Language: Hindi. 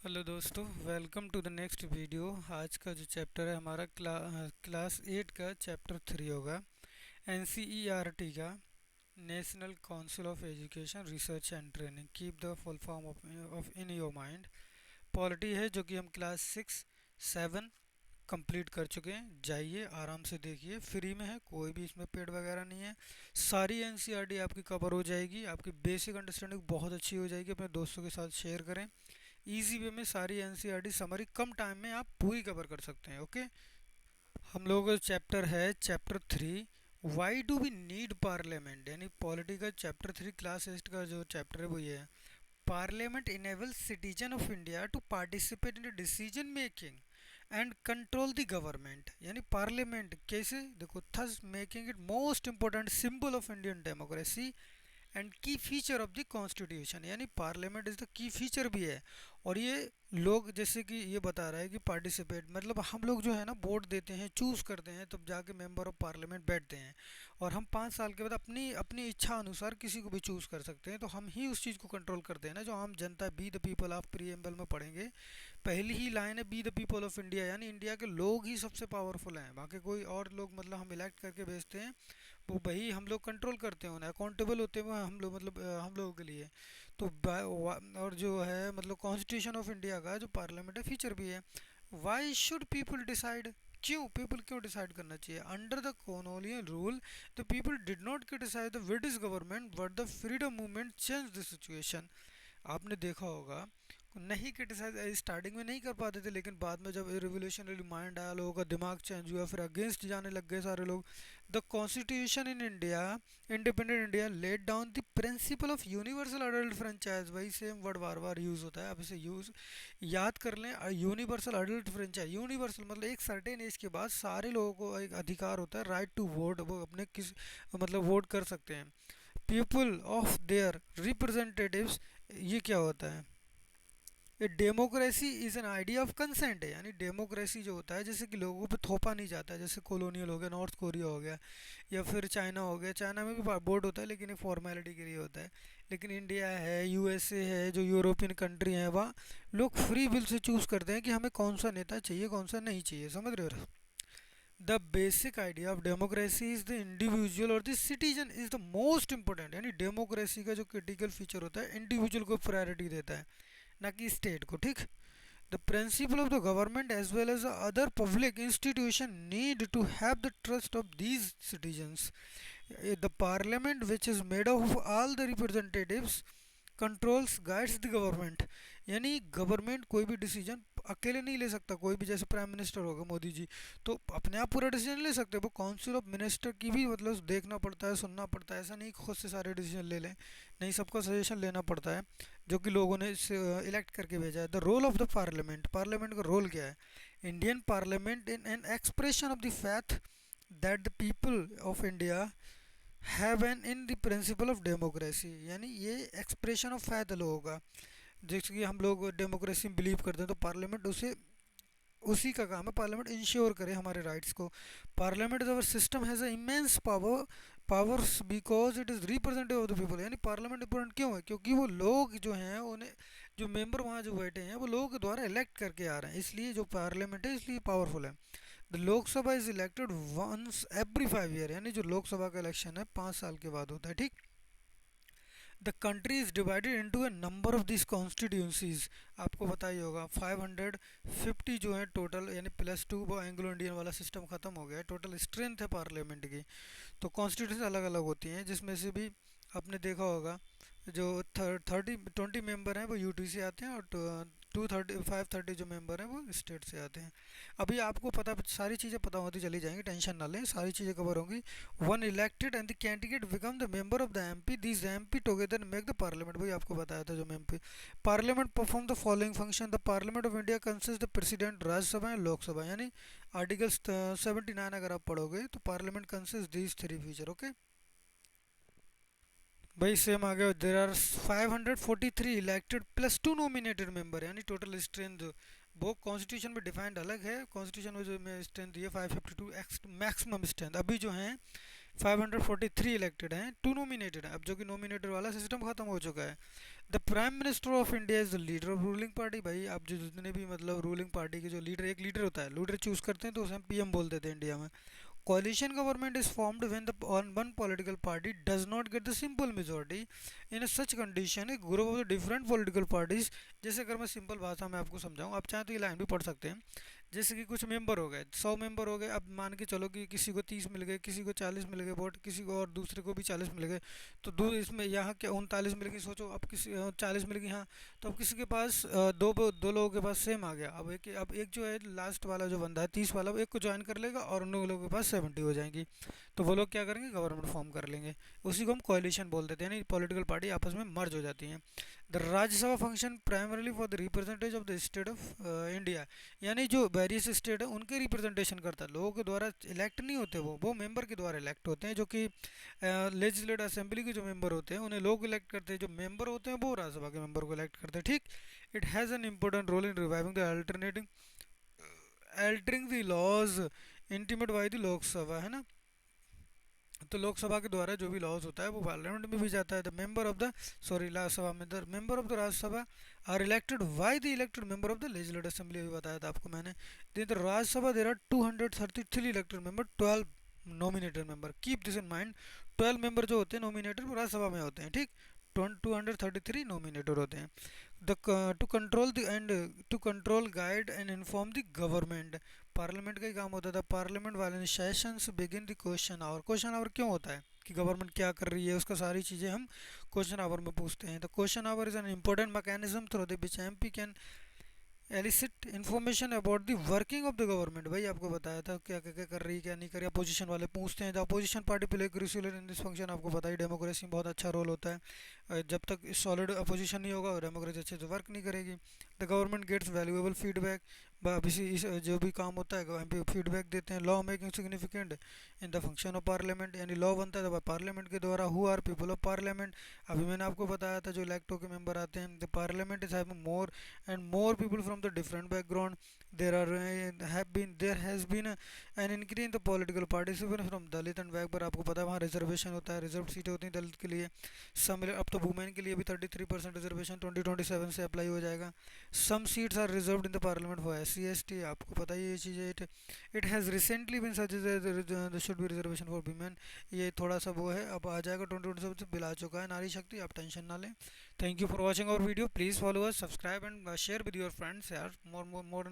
हेलो दोस्तों, welcome to the next video. आज का जो चैप्टर है हमारा क्लास 8 का चैप्टर 3 होगा। एनसीईआरटी का national council of education research and training. Keep the full form of in your mind. Polity है जो कि हम क्लास 6 7 कंप्लीट कर चुके हैं। जाइए आराम से देखिए, फ्री में है, कोई भी इसमें पेड वगैरह नहीं है। सारी एनसीईआरटी आपकी कवर हो जाएगी, आपकी बेसिक अंडरस्टैंडिंग बहुत अच्छी हो जाएगी। अपने दोस्तों के साथ शेयर करें। इजी वे में सारी एनसीईआरटी समरी कम टाइम में आप पूरी कवर कर सकते हैं। ओके, हम लोगों का चैप्टर है chapter 3। Why do we need parliament, यानी पॉलिटी का चैप्टर 3 क्लास 8 का जो चैप्टर है वो ये है। Parliament enables citizen of India to participate in decision making and control the government. यानी पार्लियामेंट कैसे, देखो, thus making it most important symbol of Indian democracy and key feature of the constitution. यानी parliament is the key feature भी है। और ये लोग, जैसे कि ये बता रहा है कि पार्टिसिपेट मतलब हम लोग जो है ना वोट देते हैं, चूज़ करते हैं, तब जाके मेंबर ऑफ पार्लियामेंट बैठते हैं। और हम 5 साल के बाद अपनी अपनी इच्छा अनुसार किसी को भी चूज़ कर सकते हैं। तो हम ही उस चीज़ को कंट्रोल करते हैं ना, जो आम जनता। Be the people of preamble में पढ़ेंगे, पहली ही लाइन है be the people of India. यानी इंडिया के लोग ही सबसे पावरफुल हैं, बाकी कोई और लोग मतलब हम इलेक्ट करके भेजते हैं, वो वही हम लोग कंट्रोल करते हैं, उन्हें अकाउंटेबल होते हैं हम लोग, मतलब हम लोगों के लिए। तो और जो है मतलब कॉन्स्टिट्यूशन ऑफ इंडिया का जो पार्लियामेंट है फीचर भी है। वाई शुड पीपल डिसाइड, क्यों पीपल क्यों डिसाइड करना चाहिए? Under the colonial rule the people did not criticise the British government but the freedom movement change the situation. आपने देखा होगा, नहीं क्रिटिसाइज स्टार्टिंग में नहीं कर पाते थे, लेकिन बाद में जब रिवोल्यूशनरी माइंड आया, लोगों का दिमाग चेंज हुआ, फिर अगेंस्ट जाने लग गए सारे लोग। The constitution in India, independent India, laid down the principle of universal adult franchise. वही सेम वर्ड बार बार यूज़ होता है, अब इसे यूज़ याद कर लें। यूनिवर्सल अडल्ट फ्रेंचाइज, यूनिवर्सल मतलब एक सर्टेन एज के बाद सारे लोगों को एक अधिकार होता है, राइट टू वोट, वो अपने किस मतलब वोट कर सकते हैं। पीपल ऑफ देयर रिप्रेजेंटेटिव्स, ये क्या होता है? ये democracy is an idea of consent है। यानी डेमोक्रेसी जो होता है, जैसे कि लोगों पे थोपा नहीं जाता है, जैसे कॉलोनियल हो गया, नॉर्थ कोरिया हो गया, या फिर चाइना हो गया। चाइना में भी बोर्ड होता है, लेकिन ये फॉर्मेलिटी के लिए होता है। लेकिन इंडिया है, यूएसए है, जो यूरोपियन कंट्री है, वहाँ लोग फ्री विल से चूज़ करते हैं कि हमें कौन सा नेता चाहिए, कौन सा नहीं चाहिए। समझ रहे हो? The basic idea of democracy is the individual और the citizen is the most important. यानी डेमोक्रेसी का जो क्रिटिकल फीचर होता है, इंडिविजुअल को प्रायोरिटी देता है, ना कि स्टेट को। ठीक। The principle of the government as well as other public institution need to have the trust of these citizens. The parliament which is made of all the representatives controls guides the government. यानी गवर्नमेंट कोई भी डिसीजन अकेले नहीं ले सकता। कोई भी, जैसे प्राइम मिनिस्टर होगा मोदी जी, तो अपने आप पूरा डिसीजन ले सकते हैं। वो काउंसिल ऑफ मिनिस्टर की भी मतलब देखना पड़ता है, सुनना पड़ता है। ऐसा नहीं खुद से सारे डिसीजन ले लें, नहीं, सबका सजेशन लेना पड़ता है, जो कि लोगों ने इलेक्ट करके भेजा है। The role of the parliament, parliament का रोल क्या है? Indian parliament in an expression of the fact that the people of India have an in the principle of democracy. यानी ये एक्सप्रेशन ऑफ फैद लोगों का, जैसे कि हम लोग डेमोक्रेसी में बिलीव करते हैं, तो पार्लियामेंट उसे उसी का काम है, पार्लियामेंट इंश्योर करे हमारे राइट्स को। Parliament is our system has a immense powers because it is representative of the people. यानी पार्लियामेंट इंपॉर्टेंट क्यों है? क्योंकि वो लोग जो हैं, उन्हें जो मेंबर वहाँ जो बैठे हैं, वो लोगों के द्वारा इलेक्ट करके आ रहे हैं, इसलिए जो पार्लियामेंट है इसलिए पावरफुल है। The Lok Sabha is elected once every 5 year. यानी जो लोकसभा का इलेक्शन है 5 साल के बाद होता है। ठीक। The country is divided into A number of this constituencies. आपको पता ही होगा 550 जो है टोटल, यानी +2, वो एंग्लो इंडियन वाला सिस्टम खत्म हो गया है। टोटल स्ट्रेंथ है पार्लियामेंट की। तो कॉन्स्टिट्यूंसी अलग अलग होती हैं, जिसमें से भी आपने देखा होगा जो 20 मेंबर हैं वो यूटी से आते हैं, और 530 जो मेंबर हैं वो स्टेट से आते हैं। अभी आपको पता, सारी चीज़ें पता होती चली जाएंगी, टेंशन ना लें, सारी चीज़ें कवर होंगी। One elected and the candidate become the member of the MP, this MP together make the parliament. वही आपको बताया था जो MP. Parliament perform the following function. The parliament of India consist the president, Rajya Sabha and Lok Sabha. यानी आर्टिकल 79 अगर आप पढ़ोगे तो parliament consist these 3 feature. Okay भाई, सेम आ गया। There are 543 elected +2 nominated member. यानी टोटल स्ट्रेंथ वो कॉन्स्टिट्यूशन में डिफाइंड अलग है। कॉन्स्टिट्यूशन में जो स्ट्रेंथ दी है 552 मैक्सिमम स्ट्रेंथ। अभी जो है 543 इलेक्टेड हैं, 2 नॉमिनेटेड हैं, अब जो कि नॉमिनेटेड वाला सिस्टम खत्म हो चुका है। The prime minister of India is the leader of ruling party. भाई आप जो जितने भी मतलब रूलिंग पार्टी के जो लीडर, एक लीडर होता है, लीडर चूज करते हैं तो उसे हम पीएम बोल देते हैं इंडिया में। Coalition government is formed when the one political party does not get the simple majority. In such condition, a group of the different political parties, जैसे अगर मैं सिंपल भाषा में आपको समझाऊं, आप चाहें तो ये लाइन भी पढ़ सकते हैं। जैसे कि कुछ मेंबर हो गए, 100 मेंबर हो गए, अब मान के चलो कि किसी को 30 मिल गए, किसी को 40 मिल गए वोट, किसी को और दूसरे को भी 40 मिल गए, तो दो इसमें यहाँ के 39 मिल गई, सोचो अब किसी 40 मिल गई, हाँ। तो अब किसी के पास दो लोगों के पास सेम आ गया। अब एक जो है लास्ट वाला जो बंदा है 30 वाला, वो एक को ज्वाइन कर लेगा और उन लोगों के पास 70 हो जाएंगी। तो वो लोग क्या करेंगे, गवर्नमेंट फॉर्म कर लेंगे। उसी को हम कोalition बोल देते हैं, यानी पॉलिटिकल पार्टी आपस में मर्ज हो जाती हैं। The Rajya Sabha function primarily for the representation of the state of India, यानी जो वेरियस स्टेट है उनके रिप्रेजेंटेशन करता है। लोगों के द्वारा इलेक्ट नहीं होते, वो मेंबर के द्वारा इलेक्ट होते हैं, जो कि लेजिस्लेटिव असेंबली के जो मेंबर होते हैं उन्हें लोग इलेक्ट करते हैं, जो मेंबर होते हैं वो राज्यसभा के मेंबर को इलेक्ट करते हैं, ठीक। It has an important role in reviving the alternating altering the laws intimate by the Lok Sabha, है ना। तो लोकसभा के द्वारा जो भी लॉज होता है वो पार्लियामेंट में भी जाता है। The member of the sorry Rajya Sabha में, the member of the Rajya Sabha are elected by the elected member of the legislative assembly, अभी बताया था आपको मैंने। In the Rajya Sabha there are 233 elected member, 12 nominated member. Keep this in mind, 12 member जो होते हैं नॉमिनेटेड वो राज्यसभा में होते हैं, ठीक। 233 नॉमिनेटेड होते हैं। The to control the and to control guide and inform the government, parliament का ही काम होता था। पार्लियामेंट वाले sessions begin the question hour. Question hour क्यों होता है कि गवर्नमेंट क्या कर रही है, उसका सारी चीज़ें हम क्वेश्चन आवर में पूछते हैं। The question our is an important mechanism through the which MP can elicit information about the working of the government. भाई आपको बताया था क्या क्या क्या कर रही है, क्या नहीं कर रही। अपोजिशन वाले पूछते हैं, the opposition party play crucial in this function. आपको पता ही डेमोक्रेसी में बहुत अच्छा रोल होता है। जब तक सॉलिड अपोजिशन नहीं होगा डेमोक्रेसी अच्छे से वर्क नहीं करेगी। The government gets valuable feedback, जो भी काम होता है वहाँ पे फीडबैक देते हैं। Law making significant in the function of parliament, यानी लॉ बनता है पार्लियामेंट के द्वारा। Who are people of parliament, अभी मैंने आपको बताया था जो इलेक्ट होकर मेंबर आते हैं। The parliament is having more and more people from the different background. There has been an increase in the political participation from Dalit and Wag, पर आपको पता है वहाँ रिजर्वेशन होता है, रिजर्व सीटें होती हैं दलित के लिए। अब तो वुमेन के लिए भी 33% रिजर्वेशन 2027 से अप्लाई हो जाएगा। Some seats are reserved in the parliament for SC ST, आपको पता ही ये चीज़ें। It has recently been suggested should be reservation for women, ये थोड़ा सा वो है, अब आ जाएगा 2027 से, बिल आ चुका है नारी शक्ति, आप टेंशन ना लें। Thank you for watching our video. Please follow us, subscribe and share with your friends. यार more